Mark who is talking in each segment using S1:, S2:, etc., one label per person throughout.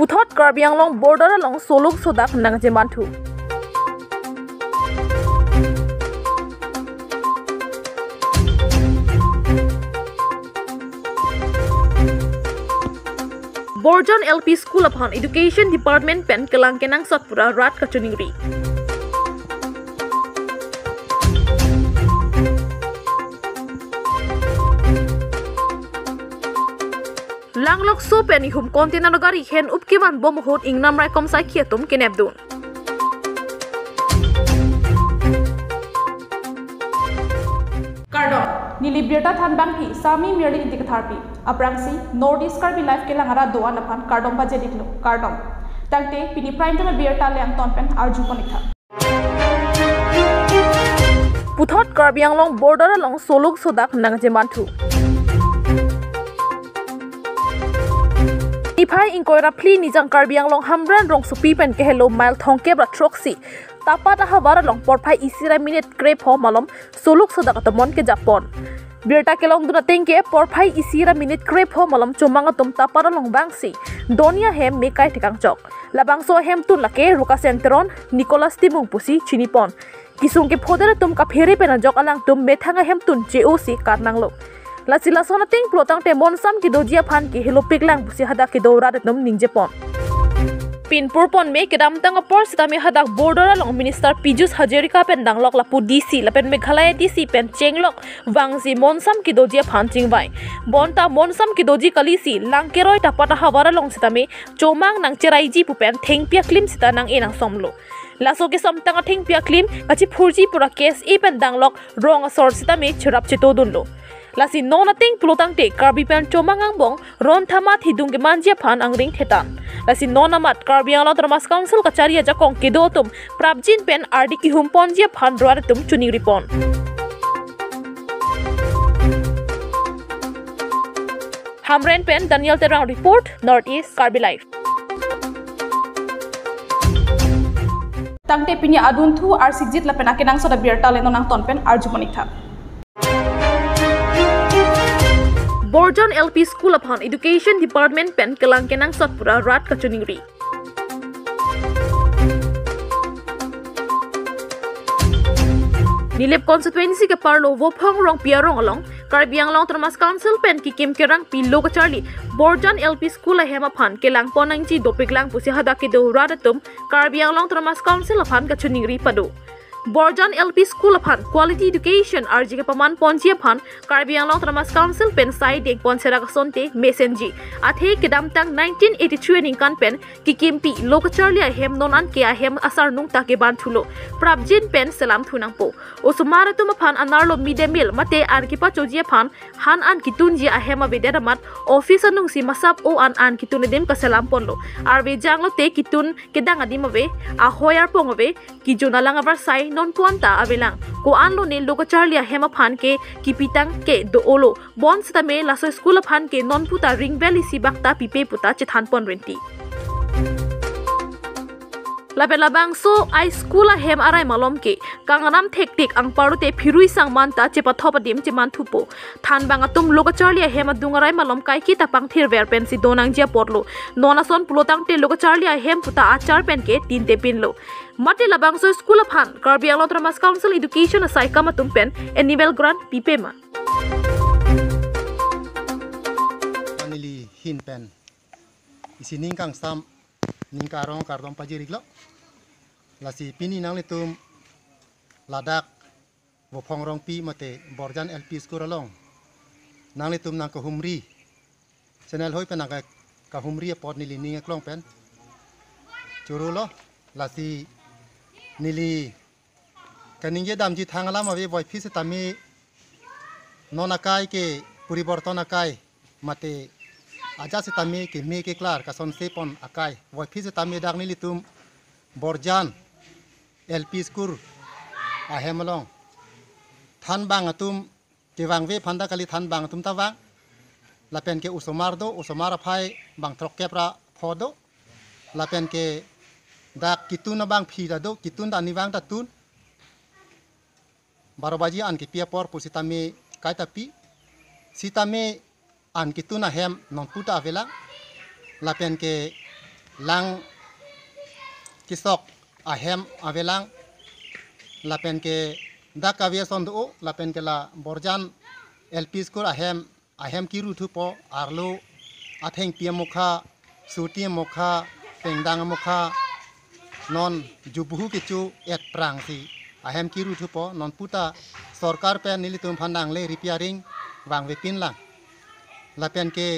S1: Puthot Karbi Anglong border along Soluk Sodak Nangjemantu. Borjan LP School upon Education Department Pen Kelang Kenang Satpura Rat Kachuningri. Langlok so pen ihum container gari hen upkiman bom hot ingnam rai kom sai khietum kenebdun.
S2: Kardon Nilibrita Thanbang hi Sami Mirdi Indikatharpi Aprangsi Northeast Karbi Life Kelangara Doan upon Kardon Bajediklo Kardon Tangte Pini Prime Time Birta Lang Tonpen Arju Konikha
S1: Puthot Karbi Anglong border along Soluk Sodak Nangjemantu. Ipai inkoira pli nijang Karbi Anglong hamran rong supi pen ke hello mile thongke bra troxi tapa ta habar long porphai isira minute crepe ho malom Soluk Sodak atamon ke Japon birta kelong duna tengke porphai isira minute crepe ho malom chomanga tum tapa long bangsi donia hem mekai tikang chok labangso hem tun lake ruka centron Nicholas Timung pusi chinipon kisung ke phodere tum ka phere pena jok alang tum methanga hem tun JOC karnanglo Lasila sona ting plotang te monsam ki dojia phan ki helopik lang busi hada ki dora datum ningjepon. Pinpur pon me kedam tang apor sitami hadak border along minister Pijus Hajarika pen danglok lapu DC lapen Meghalaya DC pen chenglok wangsi monsam ki dojia phan chingbai. Bonta monsam ki doji kalisi langkeroi tapata hawara long sitami chomang nang cheraiji pupen thengpia klim sita nang enang somlo. Laso ke samtang thengpia klim kachi phurji pura case e pen danglok rong asor sitami churap chitodunlo. Lasi nona ting plotang te Karbi pen chomangang bong ron thamat hidung ke manjia phan angring thetan. Lasi nona mat Karbi Anglong Termas Council kacharia jakong kedotum prabjin pen RD ki humpon jia phan roaretum chuning ripon. Hamren pen Daniel Terang report Northeast Karbi Life.
S2: Tangte Pini Aduntu Arsigjit Lapen Akenang Soda Birta Lenonang Tonpen Arju Konikha
S1: Borjan LP School upon Education Department Pen Kelang Kenang Satpura Rat Kachuningri. Nilip constituency ke parlo Wopong rong piarong along Karbi Anglong Termas Council Pen ki kim kerang pilo ka Charlie Borjan LP School a hema phan kelang ponang chi dopik lang pusi hada ke do radatum Karbi Anglong Termas Council upon Kachuningri pado. Borjan LP School upon Quality Education RG ke paman ponjia phan Karbi Anglong Termas Council pen sai dek ponsera ka sonte mesenji athe kedam tang 1983 ning kan pen ki kimpi lokacharlia hem nonan ke hem asar nung ta ke ban thulo prabjin pen selam thunang po osumara tum phan anarlo midday meal mate ar ki pa chojia phan han an kitunji a hem aveda mat office anung si masap o an kitun dem ka selam ponlo arbe janglo te kitun kedang adim ave a hoyar pong ave ki jonalang avar sai non puanta avelang ko anlo ne loka charlia hema phan ke kipitang ke do olo bon stame laso school phan ke non puta ring valley sibakta pipe puta chithan pon renti labang so I school a hem arai malom ke kanganam thektik ang parute phirui sang manta chepa thopa dim che man thupo than banga tum loka charlia hema dungarai malom kai ki tapang thir ver pen si donang jia porlo nonason pulotang te loka charlia hem puta achar pen ke tin te pinlo mate labang so school of han Karbi Anglong Termas Council Education asai kama tumpen annual grant pipema
S3: anili hin pen isi ningkang sam ningkarong kardom pajiriklo lasi pini nang litum ladak wopong rong pi mate Borjan LP School along nang litum nang kahumri channel hoi pen nang kahumri pot nili ning klong pen churulo lasi nili kaningye damji thangalam ave boy phis tami nonakai ke puriborton akai mate aja se tami ke me ke klar ka son se pon akai boy phis tami dak nili tum Borjan LP School a hemalong than bang atum ke wangwe phanda kali than bang atum tawang lapen ke usomara phai bang trok kepra phodo lapen ke dak kitun na bang phida do kitun da niwang ta tun barobaji an ki pia por pusitame kai tapi sitame an kituna hem non puta vela lapen ke lang kisok ahem avelang lapen ke dak aviation do lapen ke la borjan LP school ahem ki rutu po arlo atheng pia mukha suti mukha pengdang mukha non jubuhu kichu et prang si ahem ki rutu po non puta sarkar pen nilitum phandang le repairing wang vepin lang lapen ke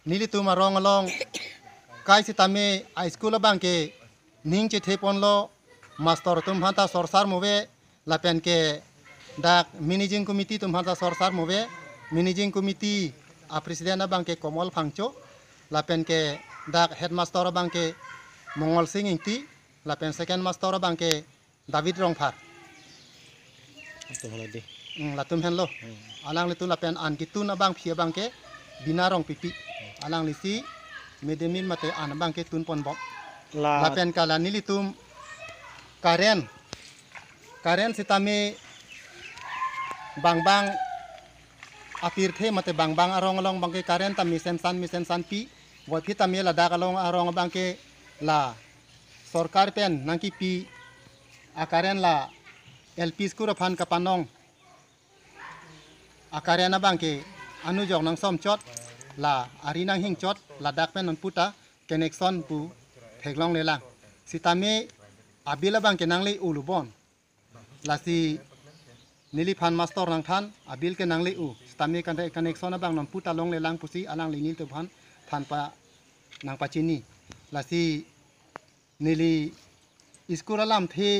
S3: nilitum arong along kai sitame high school bang ke ning che thepon lo master tum phanta sorsar move lapen ke dak managing committee tum phanta sorsar move managing committee a president bang ke komol phangcho lapen ke dak headmaster bang ke mongol singh ingti lapen second master bang ke david rongphar latum henlo alang litu lapen an kitun abang phia bang ke bina rong pipi alang lisi medemil mate an bang ke tun pon bok lapen kala nilitum karen sitame bang apir the mate bang arong along bang ke karen tami sensan pi woi phi tami la dak along arong bang ke la sarkar pen nangki pi akaren la LP school phan kapanong akarena bang ke anujok nang som chot la arinang hing chot la dak pen non puta connection pu theklong lela sitame abila bang ke nangli ulubon la si nili phan master nang than abil ke nangli u sitame kan connection bang non puta long lelang pusi alang linil tu phan pa nang pachini la si nili school alam the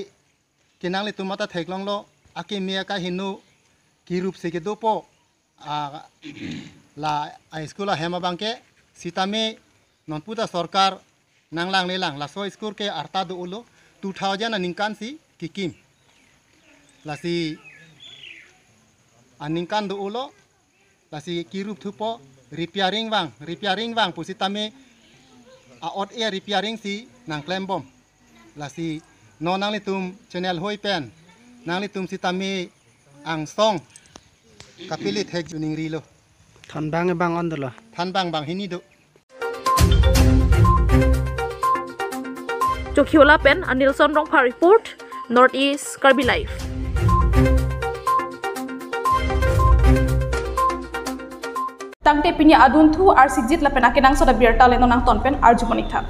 S3: ke nangli tu mata theklong lo ake mia ka hinu ki rup se ke dopo la high school hema bang ke sitame non puta sarkar nanglang lelang la so school ke arta do ulo 2000 aningkan si kikim la si aningkan do ulo la si kirup thupo repairing wang pusitame a ot air repairing si nang klembom la si no nang litum channel hoi pen nang litum sitame ang song kapilit hek juning rilo
S4: than bang ondolo
S3: than bang hini do
S1: Jokhiola Pen Anilson Rongpha report Northeast Karbi Live.
S2: Tangte pinya adun thu ar sijit la pena kenang soda birta leno nang tonpen ar jumoni tha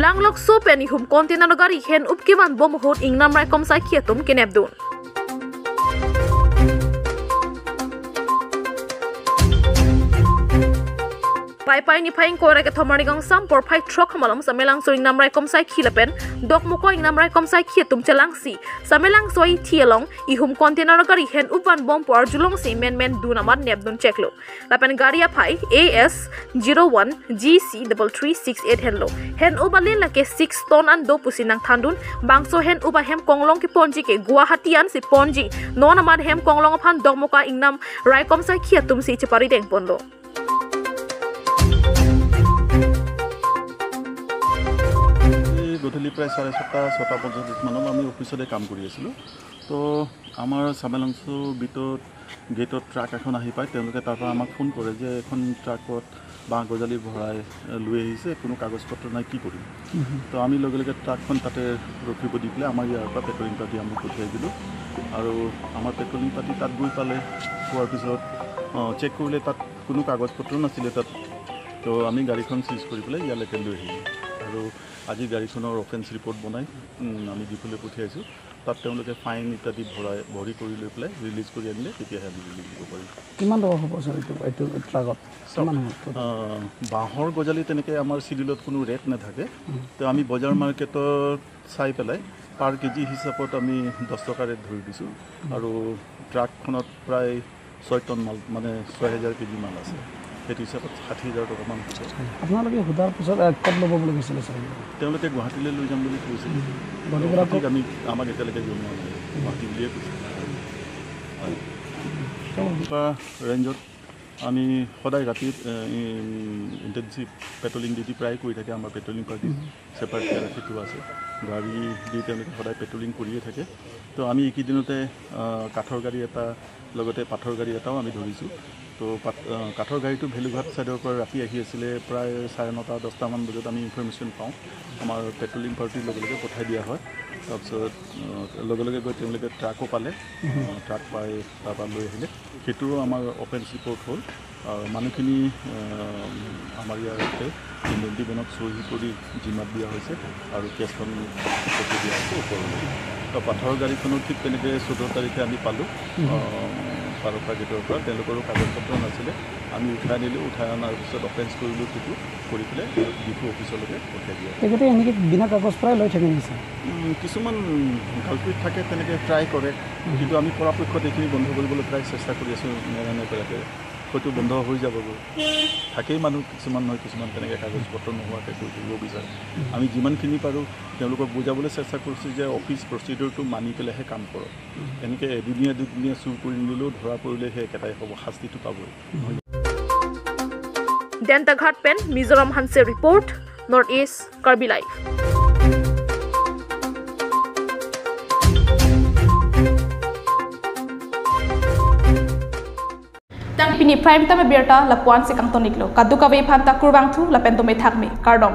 S1: Langlok so peni hum container gari hen upkiman bom hot ingnam rai kom sai khietum kenebdun pai ni phaing ko rake thomari gang sam por phai throk malam samelang so ingnam rai kom sai khilapen dok moko ingnam rai kom sai khietum chalang si samelang soi thielong ihum container gari hen upan bom por julong si men dunamar nebdun cheklo lapen garia phai AS 01 GC 3368 henlo hen ubalin lake 6 ton an do pusinang thandun bangso hen uba hem konglong ki ponji ke Guwahati an si ponji non amad hem konglong phan dok moka ingnam rai kom sai khietum si chipari deng pondo
S5: গধূলি প্ৰায় 6:30 পৰ্যন্ত মানত আমি অফিচতে কাম কৰি আছিলোঁ তো আমাৰ চামেলাংছু বিটত গেটত ট্ৰাক এখন আহি পায় তেওঁলোকে তাৰ পৰা আমাক ফোন কৰে যে এখন ট্ৰাকত বাঁহ গজালি ভৰাই লৈ আহিছে কোনো কাগজ পত্ৰ নাই কি কৰিম তো আমি লগে লগে ট্ৰাকখন তাতে ৰখিব দি পেলাই আমাৰ ইয়াৰ পৰা পেট্ৰলিং পাৰ্টি আমি পঠিয়াই দিলোঁ আৰু আমাৰ পেট্ৰলিং পাৰ্টি তাত গৈ পালে পোৱাৰ পিছত চেক কৰিলে তাত কোনো কাগজ পত্ৰ নাছিলে তাত তো আমি গাড়ীখন চিজ কৰি পেলাই ইয়ালৈকে লৈ আহিলোঁ আৰু আজি গাড়ীখনৰ অফেন্স ৰিপৰ্ট বনাই আমি ডিপুলৈ পঠিয়াইছোঁ তাত তেওঁলোকে ফাইন ইত্যাদি ভৰি কৰি লৈ পেলাই ৰিলিজ কৰি আনিলে তেতিয়াহে আমি ৰিলিজ দিব পাৰিম
S4: কিমান টকা হ'ব ছাৰ এইটো ট্ৰাকত
S5: বাঁহৰ গজালি তেনেকৈ আমাৰ চিডিউলত কোনো ৰেট নাথাকে তো আমি বজাৰ মাৰ্কেটত চাই পেলাই পাৰ কেজি হিচাপত আমি 10 টকা ৰেট ধৰি দিছোঁ আৰু ট্ৰাকখনত প্ৰায় 6 টন মাল মানে 6000 কেজি মাল আছে সেইটো হিচাপত 60,000 টকামান হৈছে
S4: আপোনালোকে সোধাৰ পিছত ক'ত ল'ব বুলি কৈছিলে ছাৰ
S5: তেওঁলোকে গুৱাহাটীলৈ লৈ যাম বুলি কৈছিল আমি আমাক এতিয়ালৈকে জনোৱা নাই গুৱাহাটী বুলিয়ে কৈছিল ৰেঞ্জত আমি সদায় ৰাতি ইণ্টেনচিভ পেট্ৰলিং ডিউটি প্ৰায় কৰি থাকে আমাৰ পেট্ৰলিং পাৰ্টি ছেপাৰেটকৈ ৰাখি থোৱা আছে গাড়ী দি তেওঁলোকে সদায় পেট্ৰলিং কৰিয়ে থাকে তো আমি এইকেইদিনতে কাঠৰ গাড়ী এটা লগতে পাথৰ গাড়ী এটাও আমি ধৰিছোঁ তো কাঠৰ গাড়ীটো ভেলুঘাট ছাইডৰ পৰা ৰাতি আহি আছিলে প্ৰায় 9:30 10টামান বজাত আমি ইনফৰমেশ্যন পাওঁ আমাৰ পেট্ৰলিং পাৰ্টিৰ লগে লগে পঠাই দিয়া হয় তাৰপিছত লগে লগে গৈ তেওঁলোকে ট্ৰাকো পালে ট্ৰাক পাই তাৰপৰা লৈ আহিলে সেইটোও আমাৰ অফেন্স ৰিপৰ্ট হ'ল মানুহখিনি আমাৰ ইয়াতে ইণ্ডেণ্টিবনত চহী কৰি জিমাত দিয়া হৈছে আৰু কেছখন পঠাই দিয়া হৈছে ওপৰলৈ তো পাথৰৰ গাড়ীখনো ঠিক তেনেকৈ 14 তাৰিখে আমি পালোঁ পাৰপা গেটৰ পৰা তেওঁলোকৰো কাগজ পত্ৰ নাছিলে আমি উঠাই আনিলোঁ উঠাই অনাৰ পিছত অফেন্স কৰিলোঁ সেইটো কৰি পেলাই ডিপু অফিচলৈকে পঠাই দিয়া
S4: তেখেতে এনেকৈ বিনা কাগজ পৰাই লৈ থাকে নিছে
S5: কিছুমান কালপিত থাকে তেনেকৈ ট্ৰাই কৰে কিন্তু আমি পৰাপক্ষত এইখিনি বন্ধ কৰিবলৈ প্ৰায় চেষ্টা কৰি আছোঁ নেৰানেপেৰাকৈ হয়তো বন্ধ হৈ যাবগৈ থাকেই মানুহ কিছুমান নহয় কিছুমান তেনেকৈ কাগজ পত্ৰ নোহোৱাকৈ কৰি দিব বিচাৰে আমি যিমানখিনি পাৰোঁ তেওঁলোকক বুজাবলৈ চেষ্টা কৰিছোঁ যে অফিচ প্ৰচিডিউৰটো মানি পেলাইহে কাম কৰক এনেকৈ এদিনীয়া দুদিনীয়া চুৰ কৰি নিলেও ধৰা পৰিলে সেই একেটাই হ'ব শাস্তিটো পাবই
S1: Dentaghat Pen, Mizoram Hanse Report, Northeast Karbi Live.
S2: Tang pini prime time berta lapuan si kang toniklo. Kaduka ve phanta kurbang thu lapen to me thakmi. Kardom.